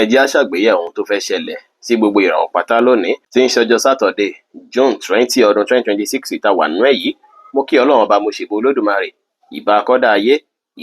Ẹ jẹ́ á ṣàgbéyẹ̀wò ohun tó fẹ́ ṣẹlẹ̀ sí gbogbo ìràwọ̀ pátá lónìí tí ń ṣọjọ́ Saturday, June 20 ọdún 2026 tá wà nínú ẹ̀ yìí. Mo kí Ọlọ́run ọba, mo ṣèbà Olódùmarè, ìbà akọ́dá ayé,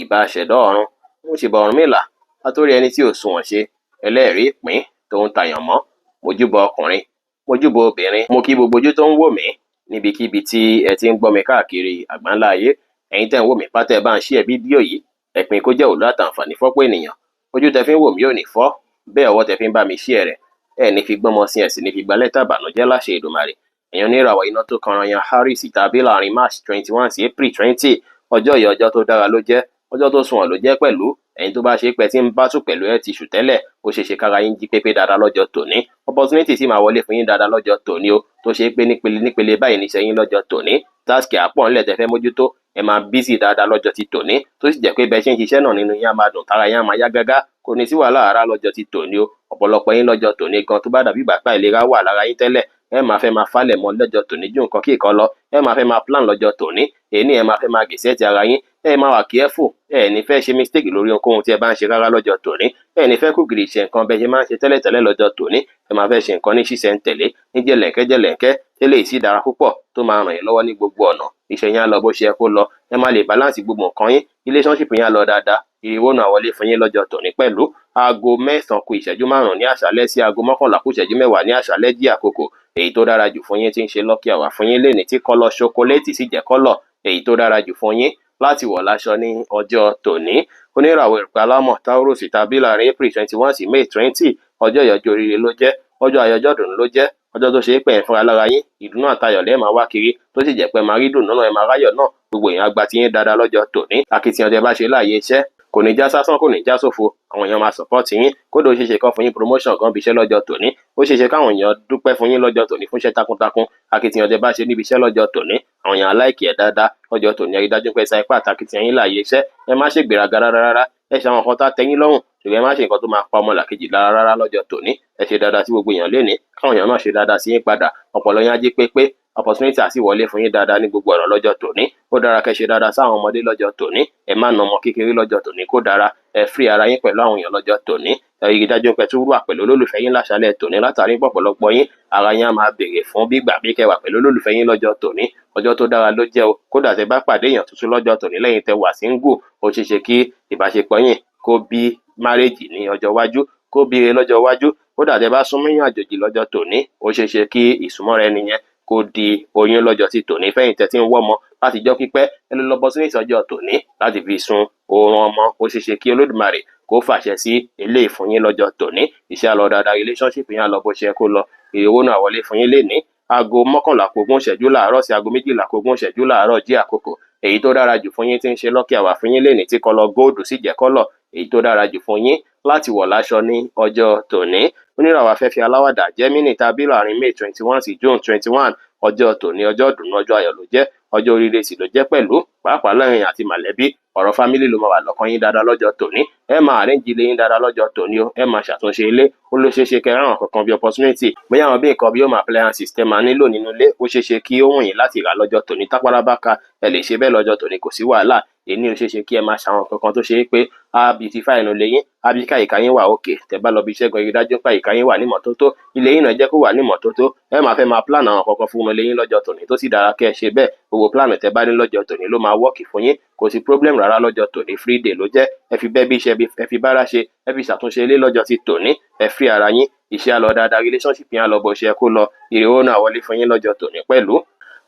ìbà aṣẹ̀dá ọ̀run, mo ṣèbà Ọ̀rúnmìlà, atórí ẹni tí ò sunwọ̀n ṣe, ẹlẹ́rìí ìpín tó ń tayàn mọ́, mojúbọ ọkùnrin, mojúbọ obìnrin, mo kí gbogbo ojú tó ń wò mí níbikíbi tí ẹ ti ń gbọ́ mi káàkiri àgbáńlá ayé. Ẹ̀yin tẹ́ ń wò mí pátá, ẹ bá ń share fídíò yìí, ẹ pín kó jẹ́ òwúlò àtàǹfààní fọ́pọ̀ ènìyàn. Ojú tẹ́ fi ń wò mí ò ní fọ́, bẹ́ẹ̀ ọwọ́ tẹ́ fi ń bá mi share rẹ̀ ẹ ní fi gbọ́mọ sí ẹ sì ní fi gba lẹ́tà ìbànújẹ́ láṣẹ Èdùmàrè. Èèyàn oníràwọ̀ iná tó kanran yan Aries tàbí láàrin March 21 sí April 20. Ọjọ́ yìí ọjọ́ tó dára ló jẹ́, ọjọ́ tó sunwọ̀n ló jẹ́ pẹ̀lú. Ẹ̀yin tó bá ṣe pé tí ń bá tún pẹ̀lú ẹ ti ṣù tẹ́lẹ̀, ó ṣe ṣe kára yín jí pépé dáadáa lọ́jọ́ tòní. Opportunity sì máa wọlé fún yín dáadáa lọ́jọ́ tòní o, tó ṣe pé nípele báyìí níṣẹ́ yín lọ́jọ́ tòní. Táàsì àpọ̀ ńlẹ̀ tẹ́ fẹ́ mójútó, ẹ máa bísí dáadáa lọ́jọ́ ti tòní, tó sì jẹ́ pé bẹ́ẹ̀ ṣe ń ṣiṣẹ́ náà nínú yín á máa dùn, tára yín á máa yá gágá, kò ní sí wàhálà rárá lọ́jọ́ ti tòní o. Ọ̀pọ̀lọpọ̀ yín lọ́jọ́ tòní gan tó bá dàbí ìgbà pé ìlera wà lára yín tẹ́lẹ̀, ẹ máa fẹ́ máa falẹ̀ mọ́ lọ́jọ́ tòní ju nǹkan kí nǹkan lọ, ẹ máa fẹ́ máa plan lọ́jọ́ tòní, èyí ẹ máa fẹ́ máa gẹ̀ẹ́sì ara yín, ẹ máa wà careful, ẹ ní fẹ́ ṣe mistake lórí ohunkóhun tí ẹ bá ń ṣe rárá lọ́jọ́ tòní, ẹ ní fẹ́ kúgìrì ṣe nǹkan bẹ́ẹ̀ ṣe máa ń ṣe tẹ́lẹ̀tẹ́lẹ̀ lọ́jọ́ tòní, ẹ máa fẹ́ ṣe nǹkan ní ṣísẹ̀ntẹ̀lé, ní jẹ̀lẹ̀ńkẹ́ tẹ́lẹ̀ sì dára púpọ̀ tó máa ràn yín lọ́wọ́ ní gbogbo ọ̀nà. Iṣẹ́ yín á lọ bó ṣe yẹ kó lọ, ẹ máa lè balance gbogbo nǹkan yín, relationship yín á lọ dáadáa, ìrìwò náà wọlé fún yín lọ́jọ́ tòní pẹ̀lú. Aago 9:05 ní àṣálẹ́ sí aago 11:10 ní àṣálẹ́ jí àkókò èyí tó dára jù fún yín tí ń ṣe lucky hour fún yín lénìí tí kọ́lọ̀ ṣokoléètì sì jẹ́ kọ́lọ̀ èyí tó dára jù fún yín láti wọ̀ láṣọ ní ọjọ́ tòní. Oníràwọ̀ ìrùpẹ̀ alámọ̀ Taurus tàbí láàrin April 21 sí May 20. Ọjọ́ ìyọjọ́ oríire ló jẹ́, ọjọ́ ayọjọ́ dùn ló jẹ́, ọjọ́ tó ṣe é pé ẹ̀ fúnra lára yín ìdùnnú àtayọ̀ lẹ́ẹ̀ máa wá kiri, tó sì jẹ́ pé máa rí dùnnú náà, ẹ máa ráyọ̀ náà, gbogbo èèyàn àgbà tí yín dáadáa lọ́jọ́ tòní. Akitiyan tẹ́ bá ṣe láàyè iṣẹ́ kò ní já sásán, kò ní já sófo, àwọn èèyàn máa support yín, kódà ó ṣeéṣe kán fún yín promotion gan bíṣẹ́ lọ́jọ́ tòní, ó ṣeéṣe káwọn èèyàn dúpẹ́ fún yín lọ́jọ́ tòní fún iṣẹ́ takuntakun. Akitiyan tẹ́ bá ṣe níbi iṣẹ́ lọ́jọ́ tòní, àwọn èèyàn aláìkì ẹ̀ dáadáa lọ́jọ́ tòní. Ẹ rí dájú pé ipá àtakitiyan yín láàyè iṣẹ́, ẹ má ṣe gbéraga rárá, ẹ ṣe àwọn nǹkan tá tẹ́ yín lọ́rùn, ṣùgbọ́n ẹ má ṣe nǹkan tó máa pa ọmọlàkejì lára rárá lọ́jọ́ tòní. Ẹ ṣe dáadáa sí gbogbo èèyàn lénìí, káwọn èèyàn náà ṣe dáadáa sí yín padà, ọpọlọ yín á jí pépé, opportunity àti wọlé fún yín dáadáa ní gbogbo ọ̀rọ̀ lọ́jọ́ tòní. Ó dára kẹ́ ṣe dáadáa sáwọn ọmọdé lọ́jọ́ tòní, ẹ má na ọmọ kékeré lọ́jọ́ tòní kó dára, ẹ free ara yín pẹ̀lú àwọn èèyàn lọ́jọ́ tòní. Ẹ rí dájú pé tún wà pẹ̀lú olólùfẹ́ yín láṣálẹ́ tòní, látàrí pọ̀pọ̀lọpọ̀ yín ara yín á máa béèrè fún gbígbà bí kẹ́ wà pẹ̀lú olólùfẹ́ yín lọ́jọ́ tòní. Ọjọ́ tó dára ló jẹ́ o, kódà tẹ́ bá pàdé èèyàn tuntun lọ́jọ́ tòní lẹ́yìn tẹ́ wà single, ó ṣeéṣe kí ìbáṣepọ̀ yín kó bí marriage ní ọjọ́ iwájú, kó bí ire lọ́jọ́ iwájú. Kódà tẹ́ bá súnmọ́ èèyàn àjòjì lọ́jọ́ tòní, ó ṣeéṣe kí ìsúnmọ́ra ẹni yẹn kó di oyún lọ́jọ́ ti tòní. Fẹ́yìn tẹ́ tí ń wọ́mọ láti jọ́ pípẹ́, ẹ lè lọ bọ́ sínú ìsọjọ́ tòní láti fi sun oorun ọmọ, ó ṣeéṣe kí Olódùmarè kó fàṣẹ sí eléyìí fún yín lọ́jọ́ tòní. Iṣẹ́ á lọ dáadáa, relationship yín á lọ bó ṣe yẹ kó lọ, ìrìwò náà wọlé fún yín lénìí. Aago 11:20 láàárọ̀ sí aago 12:20 láàárọ̀ jí àkókò èyí tó dára jù fún yín tí ń ṣe lucky hour fún yín lénìí tí kọ́lọ̀ gold sì jẹ́ kọ́lọ̀ èyí tó dára jù fún yín láti wọ̀ láṣọ ní ọjọ́ tòní. Oníràwọ̀ afẹ́fẹ́ aláwàdà Gemini tàbí láàrin May 21 sí June 21. Ọjọ́ tòní ọjọ́ ìdùnnú, ọjọ́ ayọ̀ ló jẹ́, ọjọ́ oríire sì ló jẹ́ pẹ̀lú, pàápàá lẹ́yìn àti mọ̀lẹ́bí. Ọ̀rọ̀ family ló máa wà lọ́kàn yín dáadáa lọ́jọ́ tòní, ẹ máa arrange ilé yín dáadáa lọ́jọ́ tòní o, ẹ máa ṣàtúnṣe ilé, ó ló ṣeéṣe kẹ́ rán kankan bí opportunity, bóyá àwọn bí nǹkan bí home appliances tẹ́ máa nílò nínú ilé, ó ṣeéṣe kí ó wùn yín láti rà lọ́jọ́ tòní. Tápárá bá ka ẹ lè ṣe bẹ́ẹ̀ lọ́jọ́ tòní, kò sí wàhálà. Èyí ó ṣeéṣe kí ẹ máa ṣàwọn kankan tó ṣe é pé á beautify inú ilé yín, á bí káyìíká yín wà òkè. Tẹ́ bá lọ bí iṣẹ́ gan, rí dájú pé àyíká yín wà ní ìmọ́tótó, ilé yín náà jẹ́ kó wà ní ìmọ́tótó. Ẹ máa fẹ́ máa plan àwọn kankan fún ilé yín lọ́jọ́ tòní, tó sì dára kẹ́ ẹ ṣe bẹ́ẹ̀. Gbogbo plan tẹ́ bá ní lọ́jọ́ tòní ló máa work fún yín, kò sí problem rárá lọ́jọ́ tòní. Free day ló jẹ́, ẹ fi bẹ́ẹ̀ bí iṣẹ́ ẹ fi bára ṣe, ẹ fi ṣàtúnṣe ilé lọ́jọ́ ti tòní, ẹ free ara yín, iṣẹ́ á lọ dáadáa, relationship yín á lọ bó ṣe yẹ kó lọ, ìrìwò náà wọlé fún yín lọ́jọ́ tòní pẹ̀lú.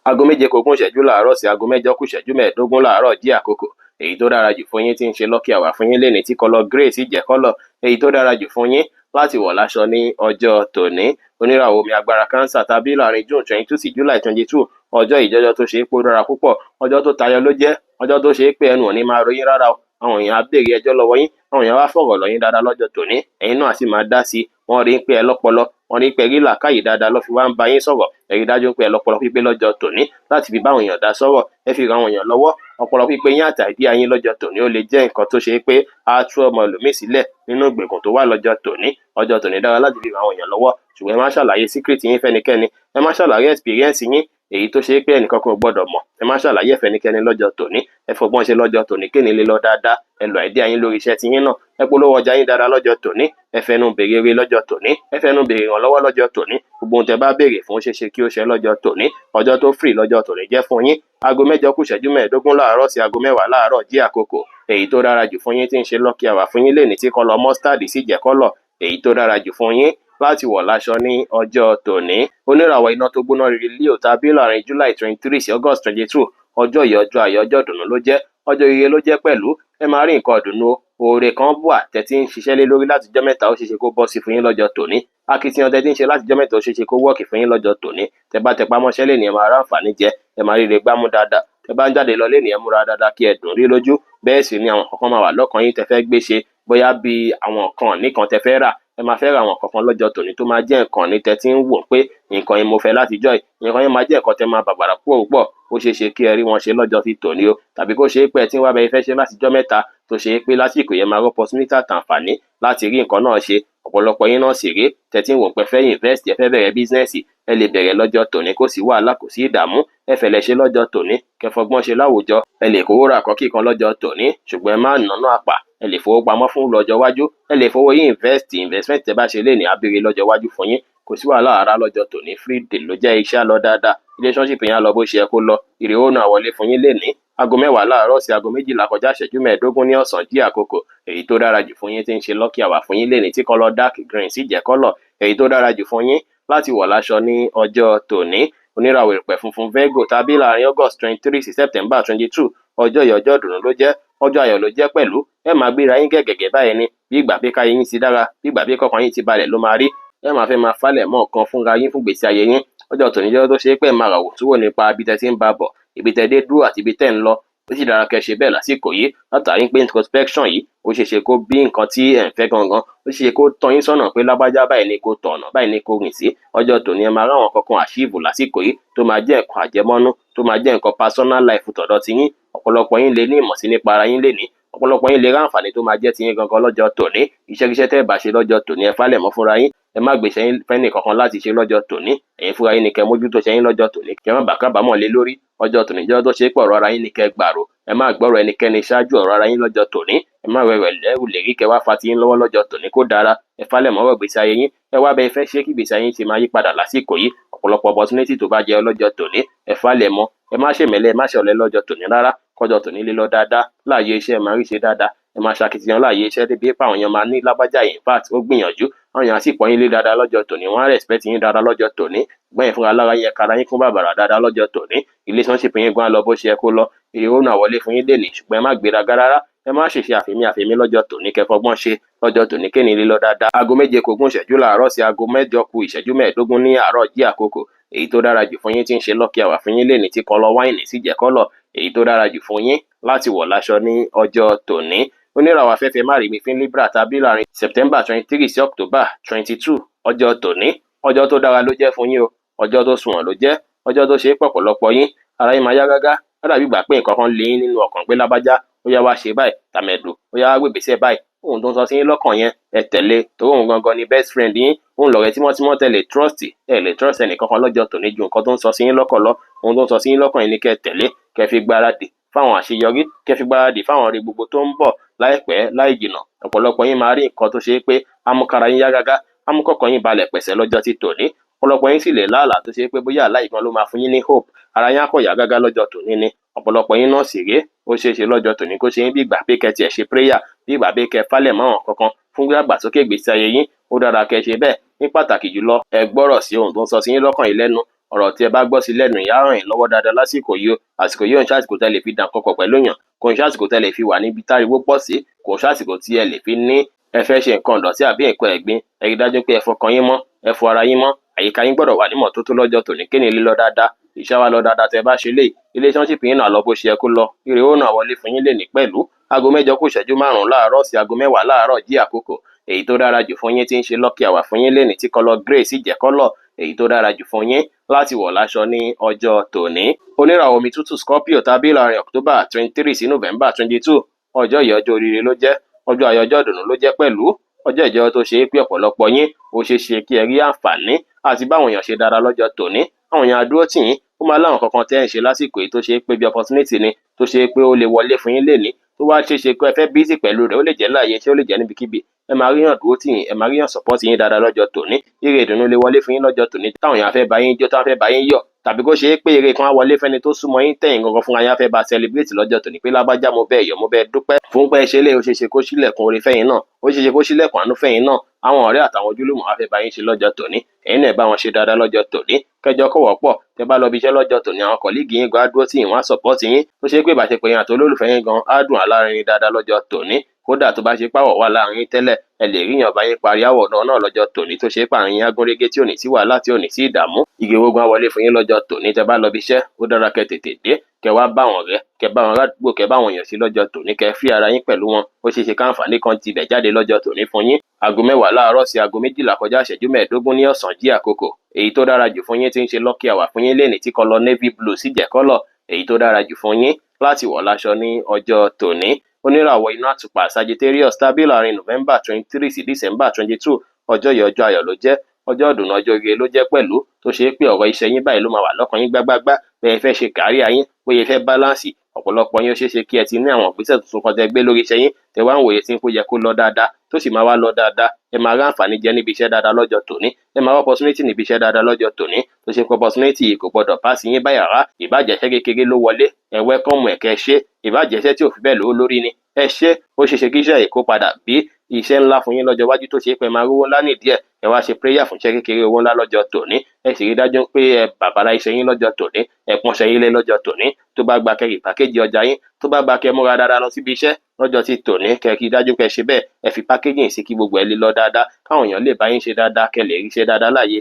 Aago 7:20 láàárọ̀ sí aago 8:15 láàárọ̀ jí àkókò èyí tó dára jù fún yín tí ń ṣe lucky hour fún yín lénìí tí kọ́lọ̀ grey sì jẹ́ kọ́lọ̀ èyí tó dára jù fún yín láti wọ̀ láṣọ ní ọjọ́ tòní. Oníràwọ̀ omi agbára Cancer tàbí láàrin June 22 sí July 22. Ọjọ́ ìjọjọ́ tó ṣe é pé ó dára púpọ̀, ọjọ́ tó tayọ ló jẹ́, ọjọ́ tó ṣe é pé ẹnu ò ní máa ròyìn rárá o. Àwọn èèyàn á béèrè ẹjọ́ lọ́wọ́ yín, àwọn èèyàn wá fọ̀rọ̀ lọ yín dáadáa lọ́jọ́ tòní, ẹ̀yin náà sì máa dá sí i. Wọ́n rí pé ẹ lọ́pọlọ, wọ́n rí pé rí làákàyè dáadáa ló fi wá ń bá yín sọ̀rọ̀. Ẹ rí dájú pé ẹ lọ́pọlọ pípé lọ́jọ́ tòní láti fi bá àwọn èèyàn dá sọ̀rọ̀, ẹ fi ran àwọn èèyàn lọ́wọ́. Ọpọlọ pípé yín àti idea yín lọ́jọ́ tòní ó lè jẹ́ nǹkan tó ṣe é pé á tú ọmọ ẹlòmíì sílẹ̀ nínú ìgbèkùn tó wà lọ́jọ́ tòní. Ọjọ́ tòní dára láti fi ran àwọn èèyàn lọ́wọ́, ṣùgbọ́n ẹ má ṣàlàyé secret yín fẹ́nikẹ́ni, ẹ má ṣàlàyé experience yín, èyí tó ṣe pé ẹnìkan kan ò gbọ́dọ̀ mọ̀. Ẹ má ṣàlàyé ẹ̀fẹ́nikẹ́ni lọ́jọ́ tòní, ẹ fọgbọ́n ṣe lọ́jọ́ tòní kéni lè lọ dáadáa, ẹ lo idea yín lórí iṣẹ́ tiyín náà, ẹ polówó ọjà yín dáadáa lọ́jọ́ tòní, ẹ fẹnu béèrè ire lọ́jọ́ tòní, ẹ fẹnu béèrè ìrànlọ́wọ́ lọ́jọ́ tòní, gbogbo ohun tẹ bá béèrè fún ṣeéṣe kí ó ṣe lọ́jọ́ tòní. Ọjọ́ tó free lọ́jọ́ tòní jẹ́ fún yín. Aago 8:15 láàárọ̀ sí aago 10 láàárọ̀ jí àkókò. Èyí tó dára jù fún yín tí ń ṣe lucky hour fún yín lénìí tí kọ́lọ̀ mustard sì jẹ́ kọ́lọ̀ èyí tó dára jù fún yín láti wọ̀ láṣọ ní ọjọ́ tòní. Oníràwọ̀ iná tó gbóná riri Leo tàbí láàrin July 23 sí August 22. Ọjọ́ yìí ọjọ́ ayọ̀ ọjọ́ ìdùnnú ló jẹ́, ọjọ́ ire ló jẹ́ pẹ̀lú. Ẹ máa rí nǹkan ìdùnnú, oore kan bùà tẹ́tí ń ṣiṣẹ́ lé lórí láti jọ́ mẹ́ta ó ṣeéṣe kó bọ́ sí fún yín lọ́jọ́ tòní. Akitiyan tẹ́tí ń ṣe láti jọ́ mẹ́ta ó ṣeéṣe kó wọ́ọ̀kì fún yín lọ́jọ́ tòní. Tẹ bá tẹpá mọ́ṣẹ́ lé ní ẹ máa rá àǹfààní jẹ, ẹ máa rí ire gbámú dáadáa. Tẹ bá ń jáde lọ lé ní ẹ múra dáadáa kí ẹ dùn rí lójú. Bẹ́ẹ̀ sì ni àwọn kankan máa wà lọ́kàn yín tẹ fẹ́ gbé ṣe, bóyá bí àwọn nǹkan nìkan tẹ fẹ́ rà. Ẹ máa fẹ́ ra àwọn kankan lọ́jọ́ tòní tó máa jẹ́ nǹkan ní tẹ́tí ń wò pé nǹkan yẹn mo fẹ́ láti jọ́ nǹkan yẹn máa jẹ́ nǹkan tẹ máa bàbàrà púpọ̀. Ó ṣeé ṣe kí ẹ rí wọn ṣe lọ́jọ́ tí tòní o, tàbí kó ṣe é pé ẹ tí ń wá bẹ́ẹ̀ fẹ́ ṣe láti jọ́ mẹ́ta tó ṣe é pé lásìkò yẹn máa rọ́ opportunity àtàǹfààní láti rí nǹkan náà ṣe. Ọ̀pọ̀lọpọ̀ yín náà sì rí tẹ́tí ń wò pé fẹ́ invest, ẹ fẹ́ bẹ̀rẹ̀ bísínẹ́sì, ẹ lè bẹ̀rẹ̀ lọ́jọ́ tòní kó sì wàhálà kò sí ìdààmú. Ẹ fẹ̀lẹ̀ ṣe lọ́jọ́ tòní, kẹfọgbọ́n ṣe láwùjọ. Ẹ lè kówó ra àkọ́kí kan lọ́jọ́ tòní, ṣùgbọ́n ẹ má nànú àpà. Ẹ lè fowó pamọ́ fún lọ́jọ́ iwájú, ẹ lè fowó yín investment tẹ bá ṣe lé ní abiri lọ́jọ́ iwájú fún yín. Kò sí wàhálà ara lọ́jọ́ tòní, free day ló jẹ́, iṣẹ́ lọ dáadáa, relationship yẹn á lọ bó ṣe yẹ kó lọ, ire ó náà wọlé fún yín lénìí. Aago 10 láàárọ̀ sí aago 12 kọjá ìṣẹ́jú 15 ní ọ̀sán jí àkókò. Èyí tó dára jù fún yín tí ń ṣe lucky hour fún yín lénìí tí kọ́lọ̀ dark green sì jẹ́ kọ́lọ̀ èyí tó dára jù fún yín láti wọ̀ láṣọ ní ọjọ́ tòní. Oníràwọ̀ ìpẹ́ funfun Virgo tàbí láàrin August 23 sí September 22. Ọjọ́ yìí ọjọ́ ìdùnnú ló jẹ́, ọjọ́ ayọ̀ ló jẹ́ pẹ̀lú. Ẹ máa gbéra yín gẹ́gẹ́ báyìí ni, bí ìgbà pé káyé yín ti dára, bí ìgbà pé kọ́kàn yín ti balẹ̀ ló máa rí. Ẹ máa fẹ́ máa falẹ̀ mọ́ nǹkan fúnra yín fún gbèsè ayé yín. Ọjọ́ tòní jẹ́ tó ṣe é pé máa ràwọ̀ túwò nípa ibi tẹ́ ti ń bá bọ̀, ibi tẹ́ dé dúró àti ibi tẹ́ ń lọ. Ó sì dára kẹ́ ṣe bẹ́ẹ̀ lásìkò yìí látàrí pé introspection yìí ó ṣeéṣe kó bí nǹkan tí ẹ̀ ń fẹ́ gangan. Ó ṣeéṣe kó tọ́ yín sọ́nà pé lágbájá báyìí ni kó tọ̀nà, báyìí ni kó rìn sí. Ọjọ́ tòní ẹ máa ráwọn kankan achieve lásìkò yìí tó máa jẹ́ nǹkan àjẹmọ́nú, tó máa jẹ́ nǹkan personal life tọ̀dọ̀ ti yín. Ọ̀pọ̀lọpọ̀ yín lè ní ìmọ̀ sí nípa ara yín lénìí. Ọ̀pọ̀lọpọ̀ yín lè rá àǹfààní tó máa jẹ́ ti yín gangan lọ́jọ́ tòní. Iṣẹ́ tẹ́ bá ṣe lọ́jọ́ tòní ẹ fálẹ̀ mọ́ fúnra yín. Ẹ má gbèsè yín fẹ́ni kankan láti ṣe lọ́jọ́ tòní. Ẹ̀yin fúnra yín ni kẹ́ mójútó ṣe yín lọ́jọ́ tòní. Kẹ́ má bàa kábàámọ̀ lé lórí. Ọjọ́ tòní jẹ́ tó ṣe pé ọ̀rọ̀ ara yín ni kẹ́ gbàrò. Ẹ má gbọ́rọ̀ ẹnikẹ́ni ṣáájú ọ̀rọ̀ ara yín lọ́jọ́ tòní. Ẹ má wẹ̀wẹ̀ lẹ́rù lè rí kẹ́ wá fa ti yín lọ́wọ́ lọ́jọ́ tòní kó dára. Ẹ fálẹ̀ mọ́ ọ̀rọ̀ ìgbésí ayé yín. Ẹ wá bẹ́ẹ̀ fẹ́ ṣe kí ìgbésí ayé yín ti máa yí padà lásìkò yìí. Ọ̀pọ̀lọpọ̀ opportunity tó bá jẹ́ lọ́jọ́ tòní. Ẹ fálẹ̀ mọ́. Ẹ má ṣèmẹ́lẹ́, ẹ má ṣọ̀lẹ lọ́jọ́ tòní rárá. Kọjọ́ tòní lè lọ dáadáa. Láàyè iṣẹ́ ẹ máa rí ṣe dáadáa. Ẹ máa ṣàkitiyan láàyè iṣẹ́ débi pé àwọn èèyàn máa ní lágbájá yìí, in fact ó gbìyànjú. Àwọn èèyàn sì pọ́n yín lé dáadáa lọ́jọ́ tòní, wọ́n á respect yín dáadáa lọ́jọ́ tòní. Ṣùgbọ́n ẹ̀yin fúnra lára yẹn kára yín kún bàbàrà dáadáa lọ́jọ́ tòní. Relationship yín gan lọ bó ṣe yẹ kó lọ. Ire ó náà wọlé fún yín lénìí, ṣùgbọ́n ẹ má gbéraga rárá. Ẹ má ṣèṣe àfẹ́mí lọ́jọ́ tòní, kẹ́ fọgbọ́n ṣe lọ́jọ́ tòní kéni lè lọ dáadáa. Aago 7:20 láàárọ̀ sí aago 8:15 ní àárọ̀ jí àkókò. Èyí tó dára jù fún yín tí ń ṣe lucky hour fún yín lénìí tí kọ́lọ̀ wáìnì sì jẹ́ kọ́lọ̀ èyí tó dára jù fún yín láti wọ̀ láṣọ ní ọjọ́ tòní. Oníràwọ̀ afẹ́fẹ́ má rí mi fín Libra tàbí láàrin September 23 sí October 22. Ọjọ́ tòní ọjọ́ tó dára ló jẹ́ fún yín o, ọjọ́ tó sunwọ̀n ló jẹ́, ọjọ́ tó ṣe é pọ̀pọ̀lọpọ̀ yín ara yín máa yá gágá. Ó dàbí ìgbà pé nǹkan kan lé yín nínú ọkàn pé lágbájá ó yá wá ṣe báyìí, tàmẹ̀dù ó yá wá gbé ìgbésẹ̀ báyìí. Ohun tó ń sọ sí yín lọ́kàn yẹn ẹ tẹ̀lé, torí òun gangan ni best friend yín. Òun lọ̀rẹ́ tímọ́tímọ́ tẹ̀lé trust, ẹ lè trust ẹnìkankan lọ́jọ́ tòní ju nǹkan tó ń sọ sí yín lọ́kàn lọ. Ohun tó ń sọ sí yín lọ́kàn yín ni kẹ́ tẹ̀lé, kẹ́ fi gbáradì fáwọn àṣeyọrí, kẹ́ fi gbáradì fáwọn oore gbogbo tó ń bọ̀ láìpẹ́ láì jìnà. Ọ̀pọ̀lọpọ̀ yín máa rí nǹkan tó ṣe é pé amúkára yín yá gágá, amúkọ̀kọ̀ yín balẹ̀ pẹ̀sẹ̀ lọ́jọ́ tí tòní. Ọ̀pọ̀lọpọ̀ yín sì lè láàlá tó ṣe é pé bóyá àlá ìkan ló máa fún yín ní hope, ara yín á kọ̀ yá gágá lọ́jọ́ tòní ni. Ọ̀pọ̀lọpọ̀ yín náà sì rèé, ó ṣeé ṣe lọ́jọ́ tòní kó ṣe yín bí ìgbà pé kẹ́ tiẹ̀ ṣe prayer, bí ìgbà pé kẹ́ falẹ̀ mọ́ àwọn kankan fún ìdàgbàsókè ìgbésí ayé yín. Ó dára kẹ́ ṣe bẹ́ẹ̀. Ní pàtàkì jùlọ ẹ gbọ́rọ̀ sí ohun tó ń sọ sí yín lọ́kàn yín lẹ́nu. Ọ̀rọ̀ tí ẹ bá gbọ́ sí lẹ́nu yìí á ràn yín lọ́wọ́ dáadáa lásìkò yìí o. Àsìkò yìí ò ń ṣàsìkò tẹ́ lè fi dàn kọ̀kọ̀ pẹ̀lú èèyàn, kò ń ṣàsìkò tẹ́ lè fi wà níbi táriwó pọ̀ sí, kò ń ṣàsìkò tí ẹ lè fi ní ẹ fẹ́ ṣe nǹkan ìdọ̀tí àbí nǹkan ẹ̀gbin. Ẹ rí dájú pé ẹ fọkàn yín mọ́, ẹ fọ ara yín mọ́. Àyíká yín gbọ́dọ̀ wà ní ìmọ́tótó lọ́jọ́ tòní kéni lè lọ dáadáa. Iṣẹ́ wa lọ dáadáa tẹ́ bá ṣe lè. Relationship yín náà lọ bó ṣe yẹ kó lọ. Ire ó náà wọlé fún yín lénìí pẹ̀lú. Aago 8:05 láàárọ̀ sí aago 10 láàárọ̀ jí àkókò. Èyí tó dára jù fún yín tí ń ṣe lucky hour fún yín lénìí tí kọ́lọ̀ grey sì jẹ́ kọ́lọ̀ èyí tó dára jù fún yín láti wọ̀ láṣọ ní ọjọ́ tòní. Oníràwọ̀ omi tútù Scorpio tàbí láàrin October 23 sí November 22. Ọjọ́ yìí ọjọ́ oríire ló jẹ́, ọjọ́ ayọ̀ ọjọ́ ìdùnnú ló jẹ́ pẹ̀lú. Ọjọ́ ìjọ tó ṣe é pé ọ̀pọ̀lọpọ̀ yín ó ṣeé ṣe kí ẹ rí àǹfààní àti báwọn èèyàn ṣe dára lọ́jọ́ tòní. Àwọn èèyàn adúró tì yín, ó máa láwọn kankan tẹ́ ẹ̀ ń ṣe lásìkò yìí tó ṣe é pé bí opportunity ni tó ṣe é pé ó lè wọlé fún yín lénìí tó wá ṣe é ṣe pé ẹ fẹ́ bísí pẹ̀lú rẹ̀ ó lè jẹ́ láàyè ṣé ó lè jẹ́ níbikíbi ẹ máa ríyàn dúró tì yín ẹ máa ríyàn support yín dáadáa lọ́jọ́ tòní ire ìdùnnú lè wọlé fún yín lọ́jọ́ tòní táwọn èèyàn fẹ́ bá yín jó táwọn fẹ́ bá yín yọ̀ tàbí kó ṣe é pé ire kan á wọlé fẹ́ni tó súnmọ́ yín tẹ̀yìn gangan fún ayá fẹ́ bá celebrate lọ́jọ́ tòní pé lágbájá mo bẹ́ẹ̀ yọ̀ mo bẹ́ẹ̀ dúpẹ́ fún pé ṣe lé ó ṣeé ṣe kó ṣílẹ̀kùn oore fẹ́yìn náà ó ṣeé ṣe kó ṣílẹ̀kùn àánú fẹ́yìn náà àwọn ọ̀rẹ́ àtàwọn ojúlùmọ̀ á fẹ́ bá yín ṣe lọ́jọ́ tòní ẹ̀yin náà bá wọn ṣe dáadáa lọ́jọ́ tòní kẹjọ kọ̀wọ́ pọ̀ tẹ bá lọ bí iṣẹ́ lọ́jọ́ tòní àwọn kọ̀líìgì yín gan á dúró tí yín wọ́n á support yín tó ṣe pé ìbáṣepọ̀ yín àti olólùfẹ́ yín gan á dùn alárinrin dáadáa lọ́jọ́ tòní kódà tó bá ṣe páwọ̀ wà láàrin yín tẹ́lẹ̀ ẹ lè ríyàn bá yín parí àwọ̀ náà lọ́jọ́ tòní tó ṣe é pààrin yín agúnrégé tí ò ní sí wàhálà tí ò ní sí ìdààmú igi owó gan wọlé fún yín lọ́jọ́ tòní tẹ bá lọ bí iṣẹ́ ó dára kẹ́ tètè dé kẹ wá bá wọn rẹ kẹ bá wọn ládùúgbò kẹ bá wọn yàn sí lọ́jọ́ tòní kẹ fi ara yín pẹ̀lú wọn ó ṣeé ṣe káǹfààní kan tibẹ̀ jáde lọ́jọ́ tòní fún yín aago 10 láàárọ̀ sí aago 12 kọjá ìṣẹ́jú 15 ní ọ̀sán jí àkókò èyí tó dára jù fún yín tí ń ṣe lucky hour fún yín lénìí tí kọlọ navy blue sì jẹ́ kọ́lọ̀ èyí tó dára jù fún yín láti wọ̀ láṣọ ní ọjọ́ tòní oníràwọ̀ inú àtùpà Sagittarius tábìlì láàrin November 23 sí December 22 ọjọ́ yìí ọjọ́ ayọ̀ ló jẹ́ ọjọ́ ìdùnnú ọjọ́ ire ló jẹ́ pẹ̀lú tó ṣe é pé ọ̀rọ̀ iṣẹ́ yín báyìí ló máa wà lọ́kàn yín gbágbágbá bẹ́ẹ̀ fẹ́ ṣe kárí ayín bóyá fẹ́ báláǹsì ọ̀pọ̀lọpọ̀ yín ó ṣeé ṣe kí ẹ ti ní àwọn ìgbésẹ̀ tuntun kan tẹ́ gbé lórí iṣẹ́ yín tẹ wá ń wòye tí ń kó yẹ kó lọ dáadáa tó sì máa wá lọ dáadáa ẹ máa rí àǹfààní jẹ níbi iṣẹ́ dáadáa lọ́jọ́ tòní ẹ máa wá opportunity níbi iṣẹ́ dáadáa lọ́jọ́ tòní tó ṣe pé opportunity yìí kò gbọdọ̀ pass yín báyà rá ìbàjẹ́ṣẹ́ kékeré ló wọlé ẹ welcome ẹ kẹ́ ṣe ìbàjẹ́ṣẹ́ tí ò fi bẹ́ẹ̀ lówó lórí ni ẹ ṣe ó ṣeé ṣe kí iṣẹ́ yìí kó padà bí iṣẹ́ ńlá fún yín lọ́jọ́ iwájú tó ṣe pé máa rówó ńlá nídìí ẹ wá ṣe prayer fún iṣẹ́ kékeré owó ńlá lọ́jọ́ tòní ẹ sì rí dájú pé ẹ bàbára iṣẹ́ yín lọ́jọ́ tòní ẹ pọ́nṣẹ́ yín lé lọ́jọ́ tòní tó bá gba kẹrì pàkéjì ọjà yín tó bá gba kẹ múra dáadáa lọ síbi iṣẹ́ lọ́jọ́ tí tòní kẹ kí dájú pé ṣe bẹ́ẹ̀ ẹ fi pákéjì sí kí gbogbo ẹ lè lọ dáadáa káwọn èèyàn lè bá yín ṣe dáadáa kẹ lè rí ṣe dáadáa láàyè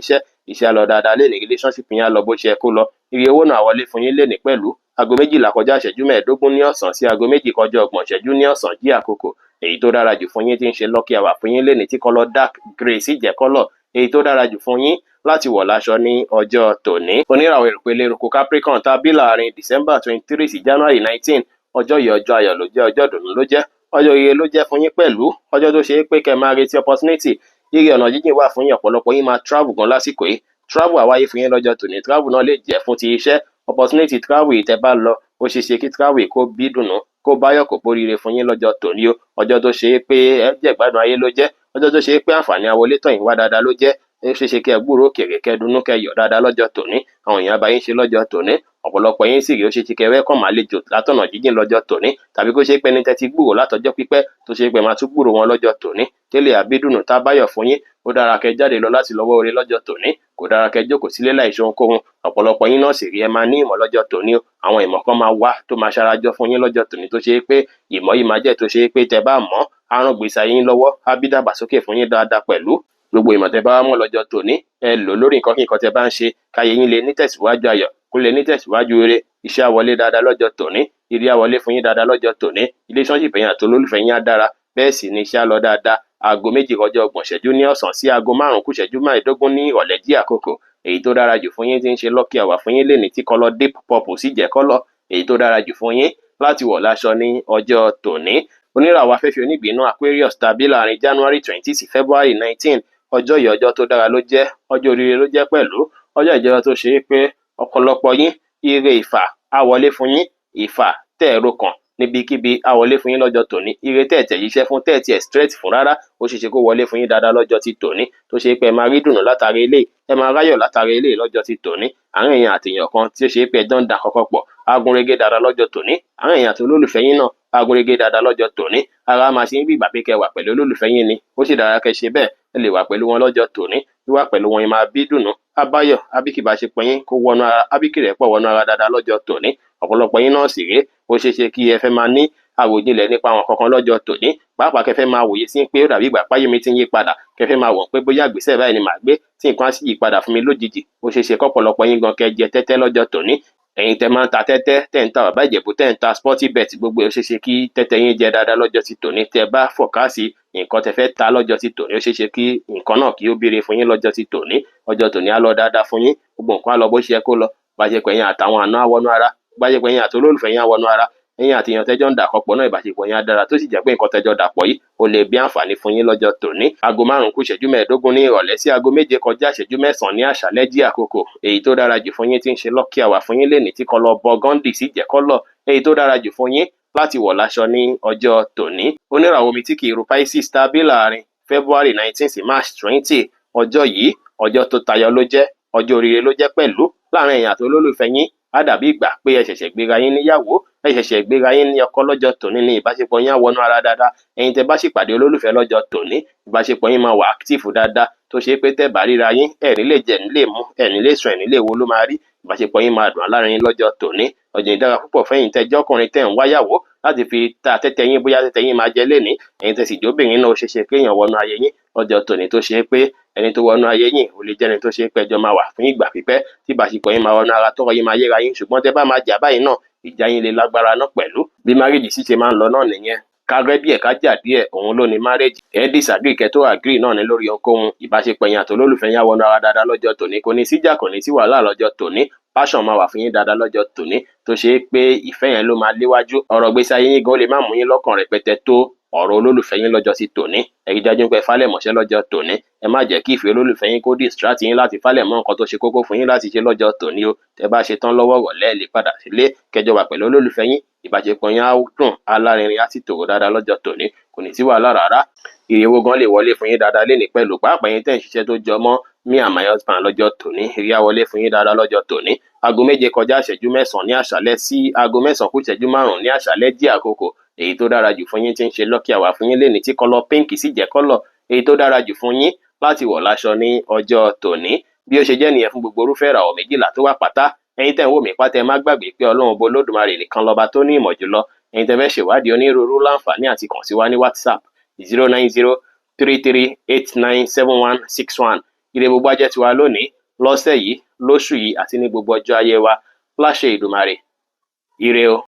iṣẹ́ lọ dáadáa lè ní relationship yín á lọ bó ṣe ẹ kó lọ ire owó náà wọlé fún yín lè ní pẹ̀lú aago 12 kọjá ìṣẹ́jú 15 ní ọ̀sán sí aago 2 kọjá 30 ìṣẹ́jú ní ọ̀sán jí àkókò èyí tó dára jù fún yín tí ń ṣe lucky hour fún yín lẹ́ni tí kọ́lọ̀ dark grey sì jẹ́ kọ́lọ̀ èyí tó dára jù fún yín láti wọ̀ láṣọ ní ọjọ́ tòní oníràwọ̀ ìrùpẹ̀lẹ̀ eruku Capricorn tàbí láàrin December 23 sí January 19 ọjọ́ yìí ọjọ́ ayọ̀ ló jẹ́ ọjọ́ ìdùnnú ló jẹ́ ọjọ́ ire ló jẹ́ fún yín pẹ̀lú ọjọ́ tó ṣe é pé kẹ́ máa retí opportunity ire ọ̀nà jíjìn wà fún yín ọ̀pọ̀lọpọ̀ yín máa travel gan lásìkò yìí travel àwáyé fún yín lọ́jọ́ tòní travel náà lè jẹ́ fún ti iṣẹ́ opportunity travel yìí tẹ́ bá lọ ó ṣeé ṣe kí travel kó bí dùnnú kó báyọ̀ kó boríire fún yín lọ́jọ́ tòní o ọjọ́ tó ṣe é pé ẹ jẹ́ gbádùn ayé ló jẹ́ ọjọ́ tó ṣe é pé àǹfààní àwọlé tọ̀ yín wá dáadáa ló jẹ́ ó ṣeé ṣe kí ẹ gbúrò òkèèrè kẹdùnnú kẹyọ̀ dáadáa lọ́jọ́ tòní àwọn èèyàn bá yín ṣe lọ́jọ́ tòní ọ̀pọ̀lọpọ̀ yín sì rí ó ṣe ti kẹwẹ́ kàn máa lejò látọ̀nà jíjìn lọ́jọ́ tòní tàbí kó ṣe pé ní tẹ́tí gbúrò látọjọ́ pípẹ́ tó ṣe pé máa tún gbúrò wọn lọ́jọ́ tòní tẹ́lẹ̀ àbídùnnú tá báyọ̀ fún yín ó dára kẹ́ jáde lọ láti lọ́wọ́ oore lọ́jọ́ tòní kò dára kẹ́ jókòó sílé láì ṣe ohunkóhun ọ̀pọ̀lọpọ̀ yín náà sì rí ẹ máa ní ìmọ̀ lọ́jọ́ tòní àwọn ìmọ̀ kan máa wá tó máa ṣarajọ fún yín lọ́jọ́ tòní tó ṣe pé ìmọ̀ yìí máa jẹ́ tó ṣe pé tẹ́ bá mọ̀ á ràn gbèsè yín lọ́wọ́ á bí dàgbàsókè fún yín dáadáa pẹ̀lú gbogbo ìmọ̀ tẹ́ bá mọ̀ lọ́jọ́ tòní ẹ lò lórí nǹkan kí nǹkan tẹ́ bá ń ṣe káyé yín lè ní tẹ̀síwájú ayọ̀ kó lè ní tẹ̀síwájú eré iṣẹ́ àwọlé dáadáa lọ́jọ́ tòní ire àwọlé fún yín dáadáa lọ́jọ́ tòní relationship yín àti olólùfẹ́ yín á dára bẹ́ẹ̀ sì ni iṣẹ́ á lọ dáadáa aago 2 kọjá 30 ìṣẹ́jú ní ọ̀sán sí aago 5 kù ìṣẹ́jú 15 ní ìrọ̀lẹ́ jí àkókò èyí tó dára jù fún yín tí ń ṣe lucky hour fún yín lẹ́ni tí kọ́lọ̀ deep purple sì jẹ́ kọ́lọ̀ èyí tó dára jù fún yín láti wọ̀ láṣọ ní ọjọ́ tòní oníràwọ̀ afẹ́fẹ́ oníbìínú Aquarius tàbí láàrin January 20 sí February 19 ọjọ́ yìí ọjọ́ tó dára ló jẹ́ ọjọ́ oríire ló jẹ́ pẹ̀lú ọjọ́ ìjọba tó ṣe é pé ọ̀pọ̀lọpọ̀ yín ire ìfà á wọlé fún yín ìfà tẹ̀ẹ̀rọ kan níbikíbi á wọlé fún yín lọ́jọ́ tòní ire tẹ̀ẹ̀tẹ̀ yíṣẹ́ fún tẹ̀ẹ̀tẹ̀ straight fún rárá ó ṣeé ṣe kó wọlé fún yín dáadáa lọ́jọ́ ti tòní tó ṣe pé ẹ máa rí dùnnú látàrí eléyìí ẹ máa ráyọ̀ látàrí eléyìí lọ́jọ́ ti tòní àwọn èèyàn àtèèyàn kan tí ó ṣe pé ẹjọ́ ń da kọ́kọ́ pọ̀ agúnrégé dáadáa lọ́jọ́ tòní àwọn èèyàn àti olólùfẹ́ yín náà agúnrégé dáadáa lọ́jọ́ tòní ara máa ṣe ń bí ìgbà pé kẹ́ wà pẹ̀lú olólùfẹ́ yín ni ó sì dára kẹ́ ṣe bẹ́ẹ̀ ẹ lè wà pẹ̀lú wọn lọ́jọ́ tòní wíwà pẹ̀lú wọn yín máa bí dùnnú abáyọ̀ abíkìbá ṣe pọ̀ yín kó wọnú ara abíkìrẹ̀ pọ̀ wọnú ara dáadáa lọ́jọ́ tòní ọ̀pọ̀lọpọ̀ yín náà sì rèé ó ṣeé ṣe kí ẹ fẹ́ máa ní àròjinlẹ̀ nípa àwọn kankan lọ́jọ́ tòní pàápàá kẹfẹ́ máa wòye sí pé ó dàbí ìgbà páyé mi ti ń yí padà kẹfẹ́ máa wọ̀n pé bóyá ìgbésẹ̀ báyìí ni màá gbé tí nǹkan á sì yí padà fún mi lójijì ó ṣeé ṣe kọ́pọ̀lọpọ̀ yín gan kẹ́ jẹ tẹ́tẹ́ lọ́jọ́ tòní ẹ̀yin tẹ́ máa ń ta tẹ́tẹ́ tẹ́ ń ta bàbá ìjẹ̀bú tẹ́ ń ta sporty bet gbogbo ó ṣeé ṣe kí tẹ́tẹ́ yín jẹ dáadáa lọ́jọ́ ti tòní tẹ́ bá fọ̀kásì nǹkan tẹ́ fẹ́ ta lọ́jọ́ ti tòní ó ṣeé ṣe kí nǹkan náà kí ó béèrè fún yín lọ́jọ́ ti tòní ọjọ́ tòní á lọ dáadáa fún yín gbogbo nǹkan á lọ bó ṣe yẹ kó lọ bá ṣe pẹ̀yìn àtàwọn àna àwọnú ara bá ṣe pẹ̀yìn àti olólùfẹ́ yín àwọnú ara ẹ̀yin àti èèyàn tẹ́jọ́ ń dàpọ̀ pọ̀ náà ìbáṣepọ̀ yín á dára tó sì jẹ́ pé nǹkan tẹ́jọ́ dàpọ̀ yìí ó lè bí àǹfààní fún yín lọ́jọ́ tòní. aago 5:15 ní ìrọ̀lẹ́ sí aago 7:09 ní àṣálẹ́ jí àkókò èyí tó dára jù fún yín tí ń ṣe lucky hour fún yín lénìí tí kọ́lọ̀ burgundy sì jẹ́ kọ́lọ̀ èyí tó dára jù fún yín láti wọ̀ láṣọ ní ọjọ́ tòní. oníràwọ̀ omi tí kì í ru Pisces tàbí láàrin February 19 sí March 20 ọjọ́ yìí ọjọ́ tó tayọ ló jẹ́ ọjọ́ oríire ló jẹ́ pẹ̀lú láàrin ẹ̀yin àti olólùfẹ́ yín á dàbí ìgbà pé ẹ ṣẹ̀ṣẹ̀ gbéra yín níyàwó ẹ ṣẹ̀ṣẹ̀ gbéra yín ní ọkọ lọ́jọ́ tòní ní ìbáṣepọ̀ yín á wọnú ara dáadáa. ẹ̀yin tẹ́ bá sì pàdé olólùfẹ́ lọ́jọ́ tòní ìbáṣepọ̀ yín máa wà active dáadáa tó ṣe pé tẹ́ bá ríra yín ẹ̀rín lè jẹ nílé mú ẹ̀rín lè sùn ẹ̀rín lè wo ló máa rí ìbáṣepọ̀ yín máa dùn láàrin yín lọ́jọ́ tòní. ọjọ́ ìdára púpọ̀ fẹ́yìn tẹ́jọ́ ọkùnrin tẹ́ ń wáyàwó láti fi ta tẹ́tẹ́ yín bóyá tẹ́tẹ́ yín máa jẹ lénìí ẹ̀yin tẹ́ sì jóbìnrin náà ó ṣeéṣe kéèyàn wọnú ayé yín lọ́jọ́ tòní tó ṣe pé ẹni tó wọnú ayé yín ò lè jẹ́ni tó ṣe pé ẹjọ́ máa wà fún ìgbà pípẹ́ tí ìbáṣepọ̀ yín máa wọnú ara tọ́rọ̀ yín máa yéra yín ṣùgbọ́n tẹ́ bá máa jà báyìí náà ìjà yín lè lágbára náà pẹ̀lú bí márèjì sì ṣe máa ń lọ náà nìyẹn ká rẹ́ díẹ̀ ká jà díẹ̀ òun ló ní márèjì ẹ̀ disagree kẹ́ tó agree náà ní lórí ohunkóhun ìbáṣepọ̀ yín àti olólùfẹ́ yín á wọnú ara dáadáa lọ́jọ́ tòní kò ní síjà kò ní sí wàhálà lọ́jọ́ tòní passion máa wà fún yín dáadáa lọ́jọ́ tòní tó ṣe pé ìfẹ́ yẹn ló máa léwájú ọ̀rọ̀ gbèsè ayé yín gan lè má mú yín lọ́kàn rẹpẹtẹ tó ọ̀rọ̀ olólùfẹ́ yín lọ́jọ́ sí tòní ẹ rí dájú pé falẹ̀ mọ́ṣẹ́ lọ́jọ́ tòní ẹ má jẹ́ kí ìfẹ́ olólùfẹ́ yín kó distract yín láti falẹ̀ mọ́ nǹkan tó ṣe kókó fún yín láti ṣe lọ́jọ́ tòní o tẹ́ bá ṣe tán lọ́wọ́ rọ̀lẹ́ lè padà sílé kẹjọ wà pẹ̀lú olólùfẹ́ yín ìbáṣepọ̀ yín á dùn alárinrin á sì tòrò dáadáa lọ́jọ́ tòní kò ní sí wàhálà rárá ìrèwó gan lè wọlé fún yín dáadáa lénìí pẹ̀lú pàápàá yín tẹ́ ń ṣiṣẹ́ tó jọ mọ́ me and my husband lọ́jọ́ tòní ìrìá wọlé fún yín dáadáa lọ́jọ́ tòní aago 7:09 ní àṣálẹ́ sí aago 9:05 ní àṣálẹ́ jí àkókò èyí tó dára jù fún yín tí ń ṣe lucky hour fún yín lénìí tí kọ́lọ̀ pink sì jẹ́ kọ́lọ̀ èyí tó dára jù fún yín láti wọ̀ láṣọ ní ọjọ́ tòní bí ó ṣe jẹ́ nìyẹn fún gbogbo orúfẹ́ ìràwọ̀ méjìlá tó wà pátá ẹ̀yin tẹ́ ń wò mí pátá ẹ má gbàgbé pé Ọlọ́run bo Olódùmarè nìkan lọ́ba tó ní ìmọ̀ jùlọ ẹ̀yin tẹ́ fẹ́ ṣèwádìí onírúurú láǹfààní àti kàn sí wa ní WhatsApp 09033897161 ire gbogbo ajẹ́ tiwa lónìí lọ́sẹ̀ yìí lóṣù yìí àti ní gbogbo ọjọ́ ayé wa láṣẹ Ìdùmarè ire o.